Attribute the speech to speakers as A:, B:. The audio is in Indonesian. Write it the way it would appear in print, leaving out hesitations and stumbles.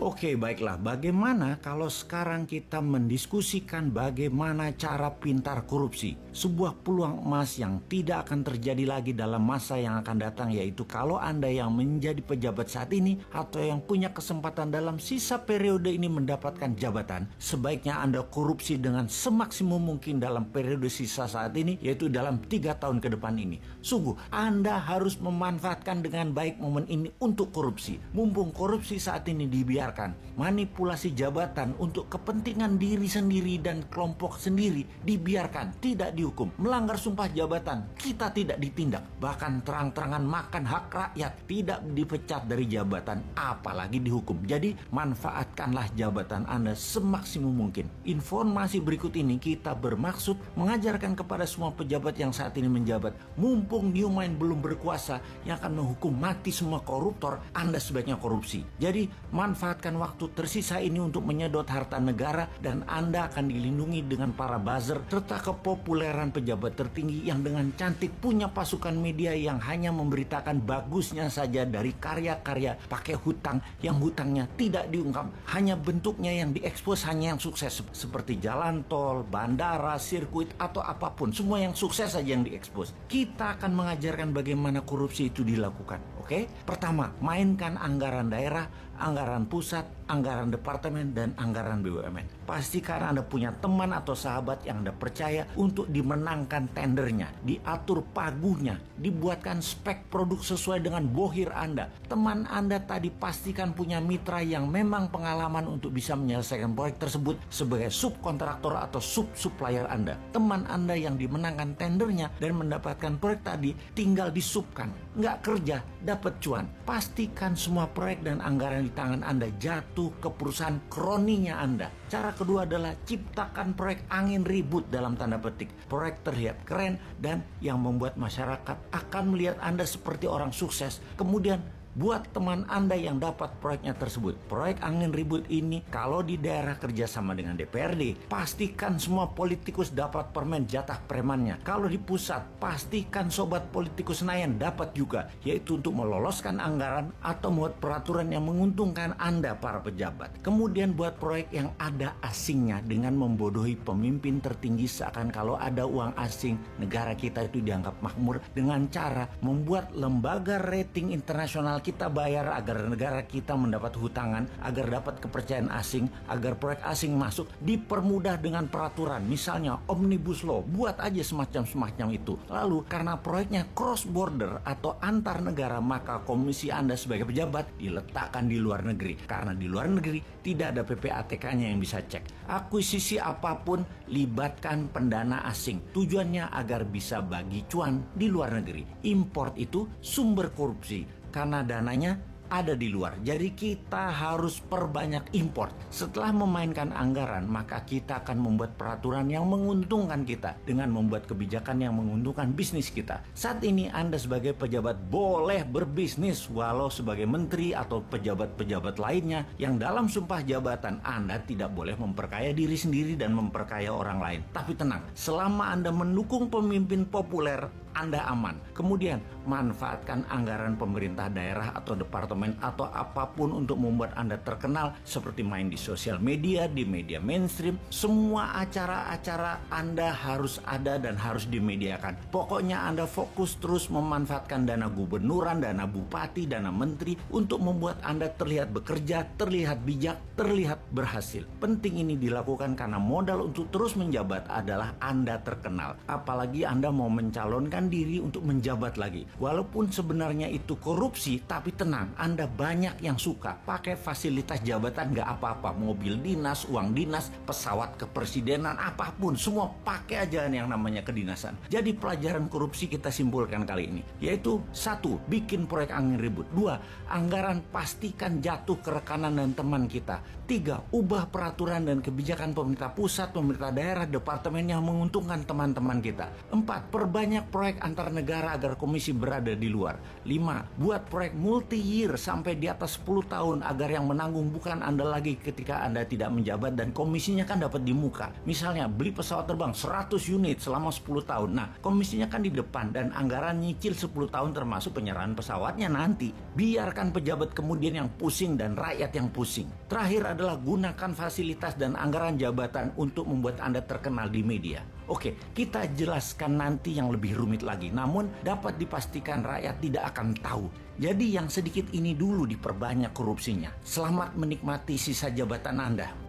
A: Oke, baiklah. Bagaimana kalau sekarang kita mendiskusikan bagaimana cara pintar korupsi? Sebuah peluang emas yang tidak akan terjadi lagi dalam masa yang akan datang, yaitu kalau Anda yang menjadi pejabat saat ini atau yang punya kesempatan dalam sisa periode ini mendapatkan jabatan, sebaiknya Anda korupsi dengan semaksimum mungkin dalam periode sisa saat ini, yaitu dalam 3 tahun ke depan ini. Sungguh, Anda harus memanfaatkan dengan baik momen ini untuk korupsi. Mumpung korupsi saat ini dibiarkan, manipulasi jabatan untuk kepentingan diri sendiri dan kelompok sendiri dibiarkan, tidak dihukum. Melanggar sumpah jabatan, kita tidak ditindak. Bahkan terang-terangan makan hak rakyat, tidak dipecat dari jabatan, apalagi dihukum. Jadi manfaatkanlah jabatan Anda semaksimum mungkin. Informasi berikut ini kita bermaksud mengajarkan kepada semua pejabat yang saat ini menjabat, mumpung Newmind belum berkuasa yang akan menghukum mati semua koruptor, Anda sebaiknya korupsi. Jadi manfaatkan waktu tersisa ini untuk menyedot harta negara, dan Anda akan dilindungi dengan para buzzer serta kepopuleran pejabat tertinggi yang dengan cantik punya pasukan media yang hanya memberitakan bagusnya saja dari karya-karya pakai hutang yang hutangnya tidak diungkap, hanya bentuknya yang diekspos, hanya yang sukses seperti jalan tol, bandara, sirkuit atau apapun, semua yang sukses saja yang diekspos. Kita akan mengajarkan bagaimana korupsi itu dilakukan. Oke? Pertama, mainkan anggaran daerah, anggaran pusat, anggaran departemen, dan anggaran BUMN. Pastikan Anda punya teman atau sahabat yang Anda percaya untuk dimenangkan tendernya, diatur pagunya, dibuatkan spek produk sesuai dengan bohir Anda. Teman Anda tadi pastikan punya mitra yang memang pengalaman untuk bisa menyelesaikan proyek tersebut sebagai subkontraktor atau sub-supplier Anda. Teman Anda yang dimenangkan tendernya dan mendapatkan proyek tadi tinggal disubkan, nggak kerja, dapat cuan. Pastikan semua proyek dan anggaran di tangan Anda jatuh ke perusahaan kroninya Anda. Cara kedua adalah ciptakan proyek angin ribut dalam tanda petik. Proyek terlihat keren dan yang membuat masyarakat akan melihat Anda seperti orang sukses. Kemudian buat teman Anda yang dapat proyeknya tersebut. Proyek angin ribut ini kalau di daerah kerjasama dengan DPRD, pastikan semua politikus dapat permen jatah premannya. Kalau di pusat, pastikan sobat politikus Senayan dapat juga, yaitu untuk meloloskan anggaran atau membuat peraturan yang menguntungkan Anda para pejabat. Kemudian buat proyek yang ada asingnya dengan membodohi pemimpin tertinggi, seakan kalau ada uang asing, negara kita itu dianggap makmur, dengan cara membuat lembaga rating internasional kita bayar agar negara kita mendapat hutangan, agar dapat kepercayaan asing, agar proyek asing masuk, dipermudah dengan peraturan. Misalnya Omnibus Law, buat aja semacam itu. Lalu karena proyeknya cross border atau antar negara, maka komisi Anda sebagai pejabat diletakkan di luar negeri. Karena di luar negeri tidak ada PPATK-nya yang bisa cek. Akuisisi apapun libatkan pendana asing. Tujuannya agar bisa bagi cuan di luar negeri. Import itu sumber korupsi, karena dananya ada di luar. Jadi kita harus perbanyak import. Setelah memainkan anggaran, maka kita akan membuat peraturan yang menguntungkan kita dengan membuat kebijakan yang menguntungkan bisnis kita. Saat ini Anda sebagai pejabat boleh berbisnis, walau sebagai menteri atau pejabat-pejabat lainnya yang dalam sumpah jabatan Anda tidak boleh memperkaya diri sendiri dan memperkaya orang lain. Tapi tenang, selama Anda mendukung pemimpin populer, Anda aman. Kemudian manfaatkan anggaran pemerintah daerah atau departemen atau apapun untuk membuat Anda terkenal, seperti main di sosial media, di media mainstream. Semua acara-acara Anda harus ada dan harus dimediakan. Pokoknya Anda fokus terus memanfaatkan dana gubernuran, dana bupati, dana menteri untuk membuat Anda terlihat bekerja, terlihat bijak, terlihat berhasil. Penting ini dilakukan karena modal untuk terus menjabat adalah Anda terkenal. Apalagi Anda mau mencalonkan diri untuk menjabat lagi. Walaupun sebenarnya itu korupsi, tapi tenang, Anda banyak yang suka pakai fasilitas jabatan, nggak apa-apa, mobil dinas, uang dinas, pesawat kepresidenan, apapun, semua pakai aja yang namanya kedinasan. Jadi pelajaran korupsi kita simpulkan kali ini, yaitu 1. Bikin proyek angin ribut. 2. Anggaran pastikan jatuh ke rekanan dan teman kita. 3. Ubah peraturan dan kebijakan pemerintah pusat, pemerintah daerah, departemen yang menguntungkan teman-teman kita. 4. Perbanyak proyek proyek antar negara agar komisi berada di luar. 5. Buat proyek multi-year sampai di atas 10 tahun agar yang menanggung bukan Anda lagi ketika Anda tidak menjabat dan komisinya kan dapat di muka. Misalnya beli pesawat terbang 100 unit selama 10 tahun. Nah, komisinya kan di depan dan anggaran nyicil 10 tahun termasuk penyerahan pesawatnya nanti. Biarkan pejabat kemudian yang pusing dan rakyat yang pusing. Terakhir adalah gunakan fasilitas dan anggaran jabatan untuk membuat Anda terkenal di media. Oke, kita jelaskan nanti yang lebih rumit lagi. Namun dapat dipastikan rakyat tidak akan tahu. Jadi yang sedikit ini dulu diperbanyak korupsinya. Selamat menikmati sisa jabatan Anda.